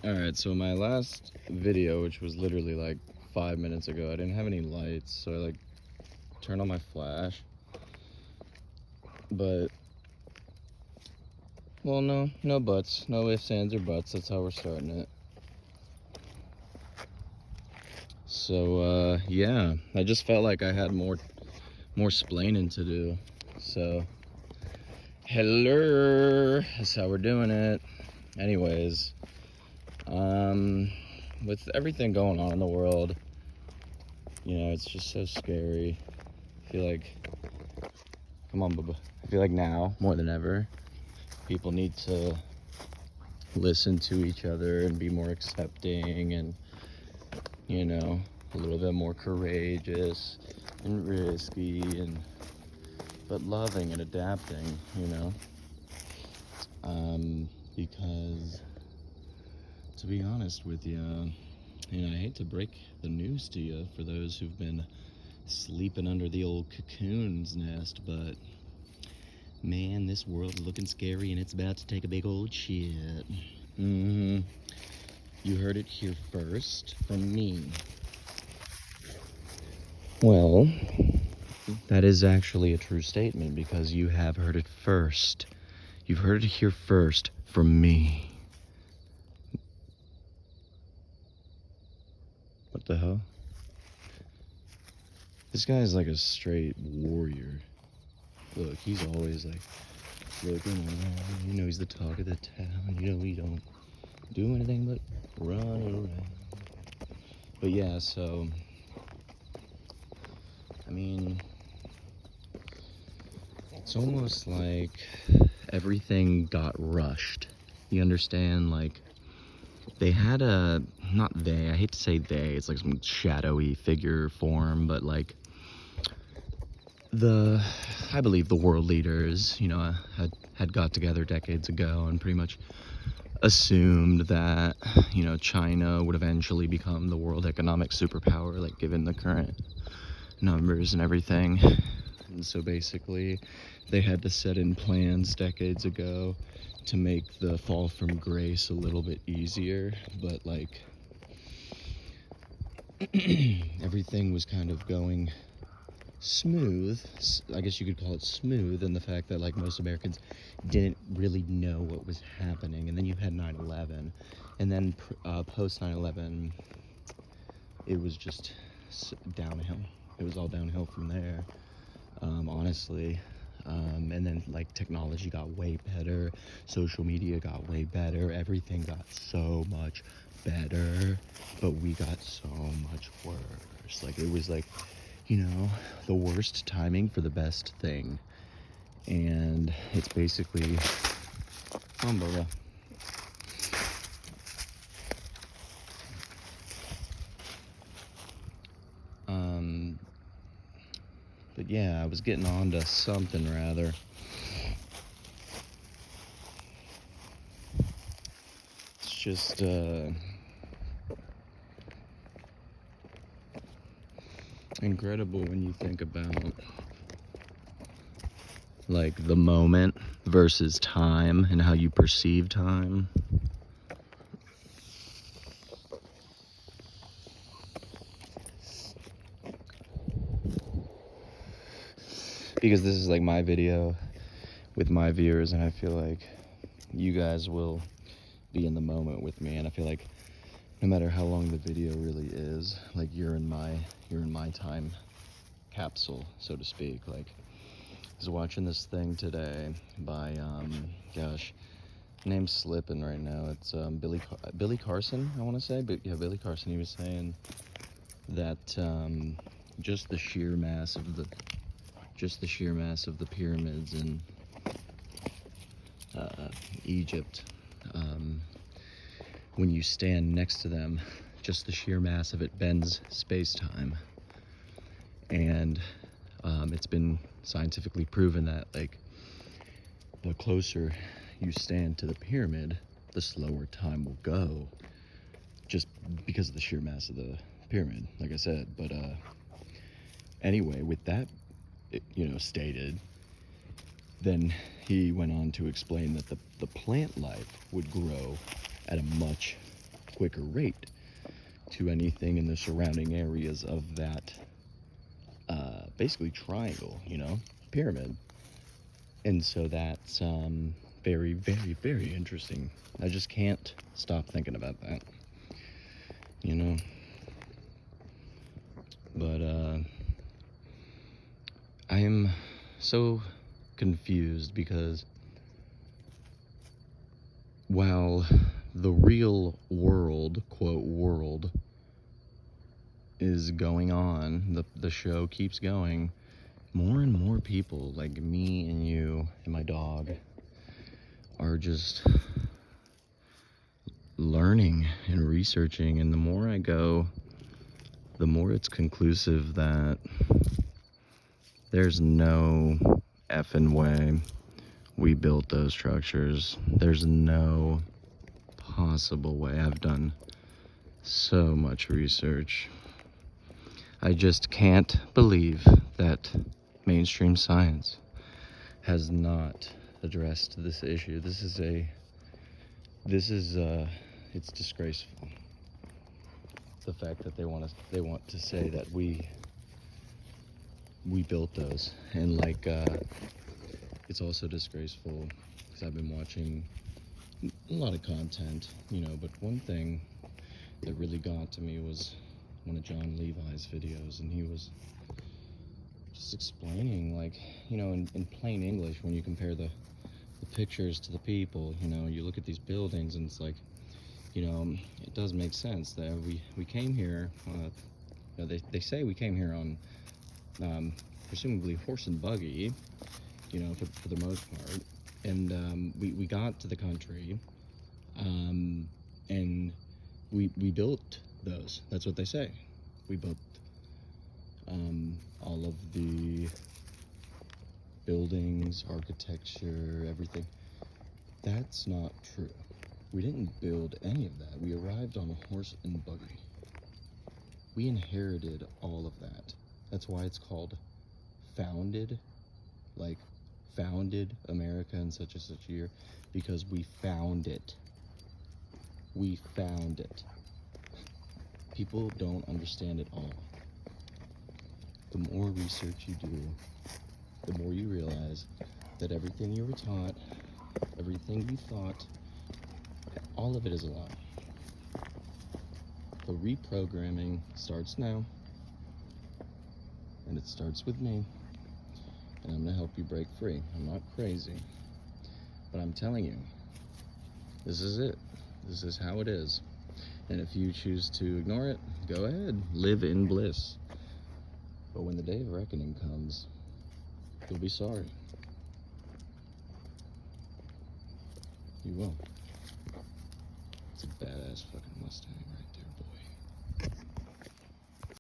Alright, so my last video, which was literally like 5 minutes ago, I didn't have any lights, so I turned on my flash. But, well, no buts, no ifs, ands, or buts, that's how we're starting it. So, yeah, I just felt like I had more splaining to do, so, hello, that's how we're doing it. Anyways, with everything going on in the world, it's just so scary. I feel like, come on, Bubba. I feel like now, more than ever, people need to listen to each other and be more accepting and, a little bit more courageous and risky but loving and adapting, because, to be honest with you, I hate to break the news to you for those who've been sleeping under the old cocoon's nest, but man, this world is looking scary and it's about to take a big old shit. You heard it here first from me. Well, that is actually a true statement because you have heard it first. You've heard it here first from me. What the hell? This guy is like a straight warrior. Look, he's always like looking around. He's the talk of the town. He don't do anything but run around. But yeah, so, I mean, it's almost like everything got rushed. You understand? Like, they had I hate to say they, it's like some shadowy figure form, but like, I believe the world leaders, had got together decades ago and pretty much assumed that, China would eventually become the world economic superpower, like given the current numbers and everything. And so basically they had to set in plans decades ago to make the fall from grace a little bit easier, but like everything was kind of going smooth. I guess you could call it smooth, in the fact that like most Americans didn't really know what was happening. And then you had 9/11, and then post 9/11 it was just downhill. It was all downhill from there, honestly. And then like technology got way better, social media got way better, everything got so much better, but we got so much worse. Like, it was like, the worst timing for the best thing. And it's basically Bubba. But yeah, I was getting on to something rather. It's just incredible when you think about like the moment versus time and how you perceive time. Because this is like my video with my viewers, and I feel like you guys will be in the moment with me, and I feel like no matter how long the video really is, like you're in my time capsule, so to speak. Like, I was watching this thing today by name's slipping right now. It's Billy Carson, I want to say, but yeah, Billy Carson. He was saying that just the sheer mass of the pyramids in Egypt, when you stand next to them, just the sheer mass of it bends space-time. And it's been scientifically proven that like the closer you stand to the pyramid, the slower time will go, just because of the sheer mass of the pyramid, like I said. But anyway, with that stated, then he went on to explain that the plant life would grow at a much quicker rate to anything in the surrounding areas of that basically triangle, pyramid. And so that's very, very, very interesting. I just can't stop thinking about that, But I am so confused because while the real world, quote, world, is going on, the show keeps going, more and more people like me and you and my dog are just learning and researching, and the more I go, the more it's conclusive that there's no effing way we built those structures. There's no possible way. I've done so much research. I just can't believe that mainstream science has not addressed this issue. It's disgraceful. The fact that they want to say that we built those, and it's also disgraceful because I've been watching a lot of content, but one thing that really got to me was one of John Levi's videos, and he was just explaining, in plain English, when you compare the pictures to the people, you look at these buildings, and it's like, it does make sense that we came here, they say we came here on presumably horse and buggy, for the most part, and we got to the country, and we built those. That's what they say. We built all of the buildings, architecture, everything. That's not true. We didn't build any of that. We arrived on a horse and buggy. We inherited all of that. That's why it's called founded, founded America in such and such a year, because we found it. We found it. People don't understand it all. The more research you do, the more you realize that everything you were taught, everything you thought, all of it is a lie. The reprogramming starts now, and it starts with me, and I'm going to help you break free. I'm not crazy, but I'm telling you, this is it. This is how it is. And if you choose to ignore it, go ahead, live in bliss. But when the day of reckoning comes, you'll be sorry. You will. It's a badass fucking Mustang right there, boy.